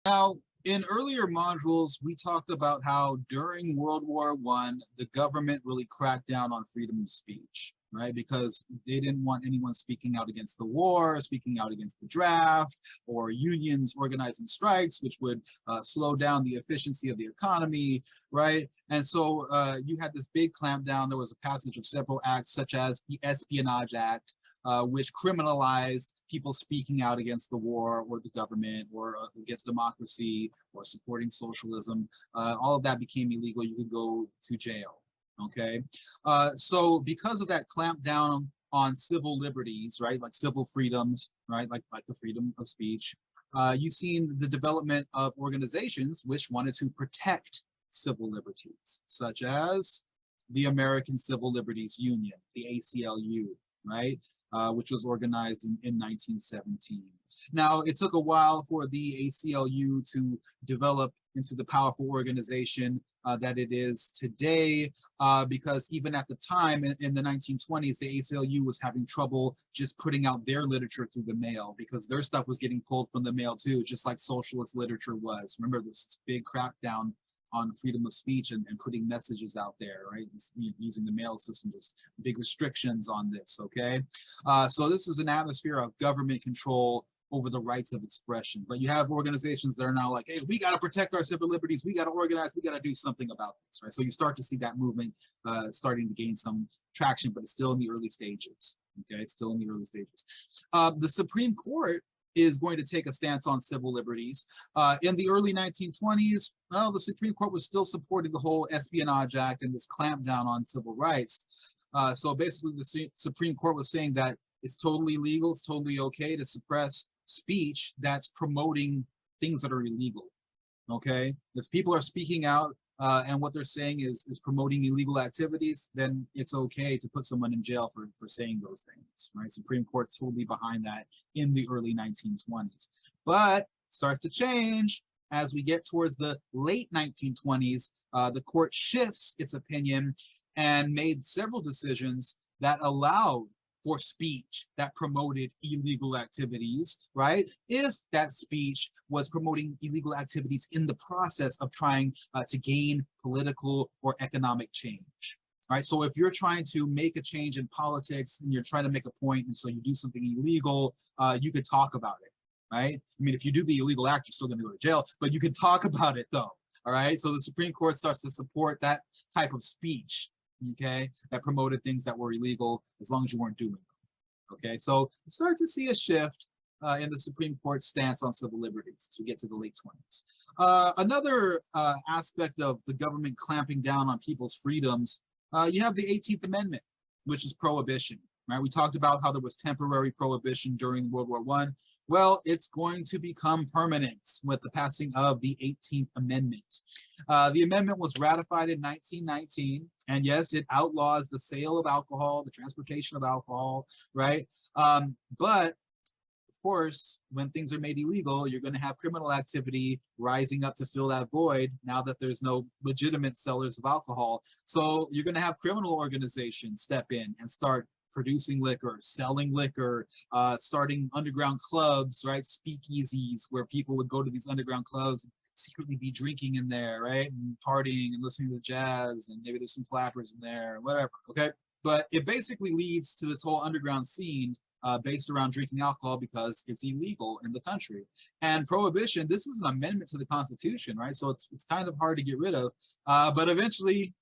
Now, in earlier modules, we talked about how during World War I, the government really cracked down on freedom of speech, right? Because they didn't want anyone speaking out against the war, speaking out against the draft, or unions organizing strikes, which would slow down the efficiency of the economy, right? And so you had this big clampdown. There was a passage of several acts, such as the Espionage Act, which criminalized people speaking out against the war or the government or against democracy or supporting socialism. All of that became illegal. You could go to jail. Okay. So because of that clampdown on civil liberties, right, like civil freedoms, right, like the freedom of speech, you've seen the development of organizations which wanted to protect civil liberties, such as the American Civil Liberties Union, the ACLU, right? Which was organized in 1917. Now, it took a while for the ACLU to develop into the powerful organization that it is today, because even at the time in the 1920s, the ACLU was having trouble just putting out their literature through the mail because their stuff was getting pulled from the mail too, just like socialist literature was. Remember this big crackdown on freedom of speech and putting messages out there, right? Using the mail system, just big restrictions on this, okay? So this is an atmosphere of government control over the rights of expression. But you have organizations that are now like, hey, we got to protect our civil liberties. We got to organize. We got to do something about this, right? So you start to see that movement starting to gain some traction, but it's still in the early stages, okay? Still in the early stages. The Supreme Court is going to take a stance on civil liberties. In the early 1920s, well, the Supreme Court was still supporting the whole Espionage Act and this clampdown on civil rights. So basically, the Supreme Court was saying that it's totally legal, it's totally okay to suppress speech that's promoting things that are illegal. Okay, if people are speaking out and what they're saying is promoting illegal activities, then it's okay to put someone in jail for saying those things, right? Supreme Court's totally behind that in the early 1920s. But starts to change as we get towards the late 1920s. The court shifts its opinion and made several decisions that allowed for speech that promoted illegal activities, right? If that speech was promoting illegal activities in the process of trying to gain political or economic change. Right, so if you're trying to make a change in politics and you're trying to make a point, and so you do something illegal, you could talk about it, right? I mean, if you do the illegal act, you're still going to go to jail, but you can talk about it though. All right, so the Supreme Court starts to support that type of speech, okay, that promoted things that were illegal as long as you weren't doing them. Okay, so you start to see a shift in the Supreme Court's stance on civil liberties as we get to the late 20s. Another aspect of the government clamping down on people's freedoms, you have the 18th Amendment, which is prohibition. Right? We talked about how there was temporary prohibition during World War I. Well, it's going to become permanent with the passing of the 18th Amendment. The amendment was ratified in 1919, and yes, it outlaws the sale of alcohol, the transportation of alcohol, right? But of course, when things are made illegal, you're going to have criminal activity rising up to fill that void now that there's no legitimate sellers of alcohol. So you're going to have criminal organizations step in and start producing liquor, selling liquor, starting underground clubs, right? Speakeasies where people would go to these underground clubs and secretly be drinking in there, right? And partying and listening to jazz, and maybe there's some flappers in there, whatever, okay? But it basically leads to this whole underground scene based around drinking alcohol because it's illegal in the country. And prohibition, this is an amendment to the Constitution, right? So it's kind of hard to get rid of, but eventually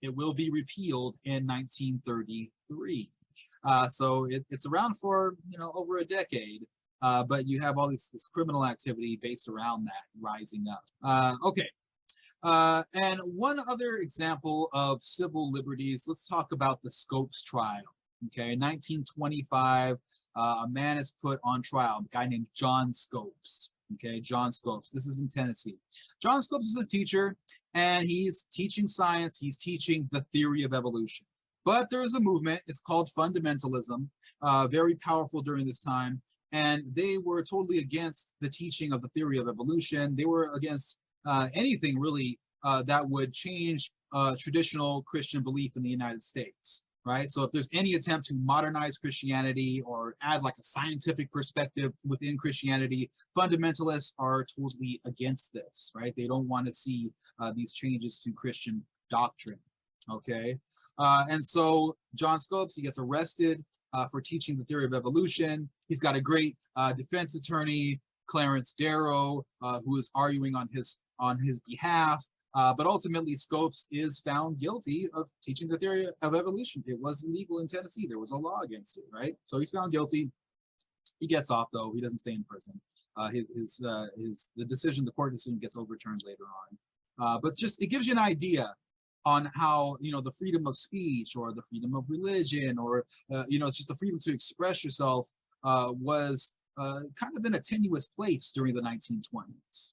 it will be repealed in 1933. So it's around for over a decade, but you have all this criminal activity based around that rising up. Okay, and one other example of civil liberties. Let's talk about the Scopes trial. Okay, in 1925, a man is put on trial, a guy named John Scopes. Okay, John Scopes. This is in Tennessee. John Scopes is a teacher, and he's teaching science. He's teaching the theory of evolution. But there is a movement, it's called fundamentalism, very powerful during this time, and they were totally against the teaching of the theory of evolution. They were against anything really that would change traditional Christian belief in the United States. right? So if there's any attempt to modernize Christianity or add like a scientific perspective within Christianity, fundamentalists are totally against this, right? They don't want to see these changes to Christian doctrine, okay? And so John Scopes, he gets arrested for teaching the theory of evolution. He's got a great defense attorney, Clarence Darrow, who is arguing on his behalf. But ultimately, Scopes is found guilty of teaching the theory of evolution. It was illegal in Tennessee. There was a law against it, right? So he's found guilty. He gets off, though. He doesn't stay in prison. The court decision gets overturned later on. But just, it gives you an idea on how, the freedom of speech or the freedom of religion or, it's just the freedom to express yourself was kind of in a tenuous place during the 1920s.